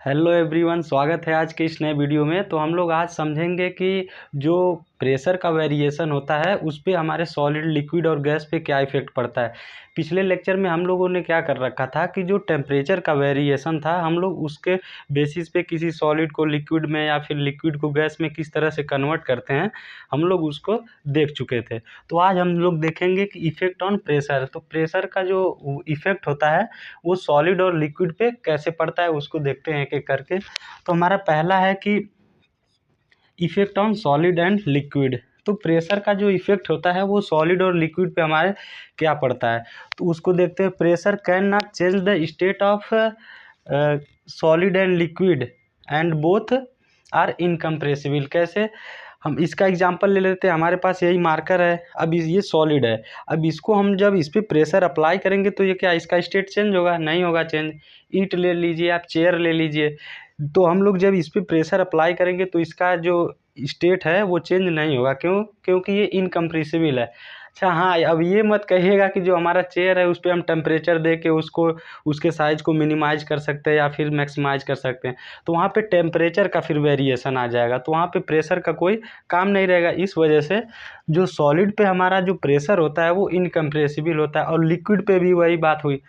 Hello everyone, स्वागत है आज के इस नए वीडियो में। तो हम लोग आज समझेंगे कि जो प्रेशर का वेरिएशन होता है उस पे हमारे सॉलिड, लिक्विड और गैस पे क्या इफ़ेक्ट पड़ता है। पिछले लेक्चर में हम लोगों ने क्या कर रखा था कि जो टेम्परेचर का वेरिएशन था हम लोग उसके बेसिस पे किसी सॉलिड को लिक्विड में या फिर लिक्विड को गैस में किस तरह से कन्वर्ट करते हैं, हम लोग उसको देख चुके थे। तो आज हम लोग देखेंगे कि इफ़ेक्ट ऑन प्रेशर। तो प्रेशर का जो इफ़ेक्ट होता है वो सॉलिड और लिक्विड पे कैसे पड़ता है उसको देखते हैं एक एक करके। तो हमारा पहला है कि effect on solid and liquid. तो प्रेशर का जो इफ़ेक्ट होता है वो सॉलिड और लिक्विड पे हमारे क्या पड़ता है, तो उसको देखते हैं। Pressure can not change the state of solid and liquid and both are incompressible. कैसे, हम इसका एग्जांपल ले लेते हैं। हमारे पास यही मार्कर है, अब ये सॉलिड है। अब इसको हम जब इस पर प्रेशर अप्लाई करेंगे तो ये क्या, इसका स्टेट चेंज होगा? नहीं होगा चेंज। ईंट ले लीजिए, आप चेयर ले लीजिए, तो हम लोग जब इस पर प्रेशर अप्लाई करेंगे तो इसका जो स्टेट है वो चेंज नहीं होगा। क्यों? क्योंकि ये इनकम्प्रेसिबल है। अच्छा हाँ, अब ये मत कहिएगा कि जो हमारा चेयर है उस पर हम टेम्परेचर दे के उसको, उसके साइज़ को मिनिमाइज कर सकते हैं या फिर मैक्सिमाइज कर सकते हैं। तो वहाँ पे टेम्परेचर का फिर वेरिएशन आ जाएगा, तो वहाँ पे प्रेशर का कोई काम नहीं रहेगा। इस वजह से जो सॉलिड पे हमारा जो प्रेशर होता है वो इनकम्प्रेसिबल होता है। और लिक्विड पे भी वही बात हुई।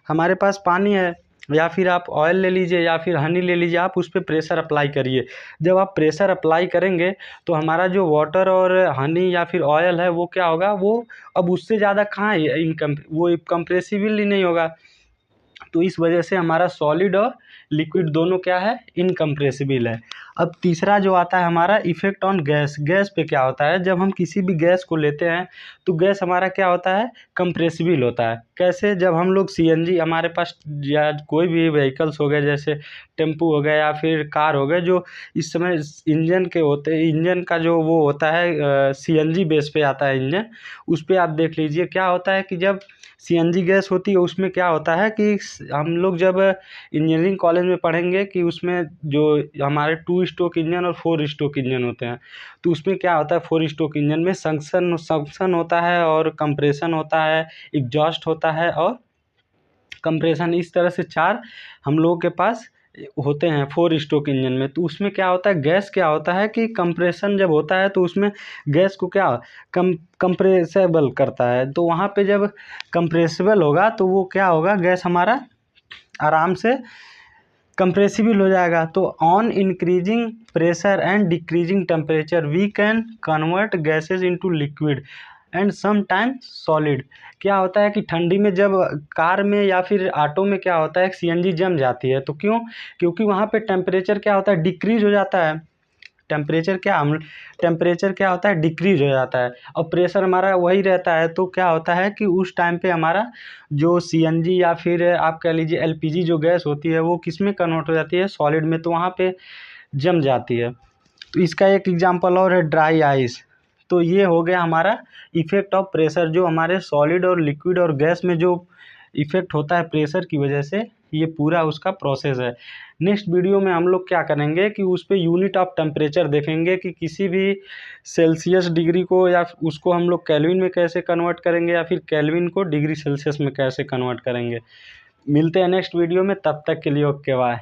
हमारे पास पानी है या फिर आप ऑयल ले लीजिए या फिर हनी ले लीजिए, आप उस पर प्रेशर अप्लाई करिए। जब आप प्रेशर अप्लाई करेंगे तो हमारा जो वाटर और हनी या फिर ऑयल है वो क्या होगा, वो अब उससे ज़्यादा कहाँ है, वो कंप्रेसिबल ही नहीं होगा। तो इस वजह से हमारा सॉलिड और लिक्विड दोनों क्या है, इनकम्प्रेसिबल है। अब तीसरा जो आता है हमारा इफ़ेक्ट ऑन गैस। गैस पे क्या होता है, जब हम किसी भी गैस को लेते हैं तो गैस हमारा क्या होता है, कंप्रेसिबल होता है। कैसे? जब हम लोग सीएनजी, हमारे पास या कोई भी व्हीकल्स हो गए जैसे टेम्पू हो गया या फिर कार हो गए, जो इस समय इंजन के होते हैं, इंजन का जो वो होता है सीएनजी बेस पे आता है इंजन, उस पर आप देख लीजिए क्या होता है कि जब सीएनजी गैस होती है उसमें क्या होता है कि हम लोग जब इंजीनियरिंग कॉलेज में पढ़ेंगे कि उसमें जो हमारे 2 स्ट्रोक इंजन और 4 स्ट्रोक इंजन होते हैं, तो उसमें क्या होता है, 4 स्ट्रोक इंजन में सक्शन होता है और कंप्रेशन होता है, एग्जॉस्ट होता है और कंप्रेशन। इस तरह से 4 हम लोगों के पास होते हैं 4 स्ट्रोक इंजन में। तो उसमें क्या होता है, गैस क्या होता है कि कंप्रेशन जब होता है तो उसमें गैस को क्या कंप्रेसेबल करता है। तो वहाँ पे जब कंप्रेसिबल होगा तो वो क्या होगा, गैस हमारा आराम से कंप्रेसिबल हो जाएगा। तो on increasing pressure and decreasing temperature we can convert gases into liquid and some time solid. क्या होता है कि ठंडी में जब कार में या फिर ऑटो में क्या होता है, सीएनजी जम जाती है, तो क्यों? क्योंकि वहाँ पे टेम्परेचर क्या होता है, डिक्रीज हो जाता है। टेम्परेचर क्या होता है, डिक्रीज हो जाता है और प्रेशर हमारा वही रहता है। तो क्या होता है कि उस टाइम पे हमारा जो सीएनजी या फिर आप कह लीजिए एलपीजी जो गैस होती है वो किस में कन्वर्ट हो जाती है, सॉलिड में, तो वहाँ पे जम जाती है। तो इसका एक एग्जांपल और है ड्राई आइस। तो ये हो गया हमारा इफ़ेक्ट ऑफ प्रेशर, जो हमारे सॉलिड और लिक्विड और गैस में जो इफ़ेक्ट होता है प्रेशर की वजह से, ये पूरा उसका प्रोसेस है। नेक्स्ट वीडियो में हम लोग क्या करेंगे कि उस पे यूनिट ऑफ टेम्परेचर देखेंगे कि किसी भी सेल्सियस डिग्री को या उसको हम लोग केल्विन में कैसे कन्वर्ट करेंगे या फिर केल्विन को डिग्री सेल्सियस में कैसे कन्वर्ट करेंगे। मिलते हैं नेक्स्ट वीडियो में, तब तक के लिए ओके बाय।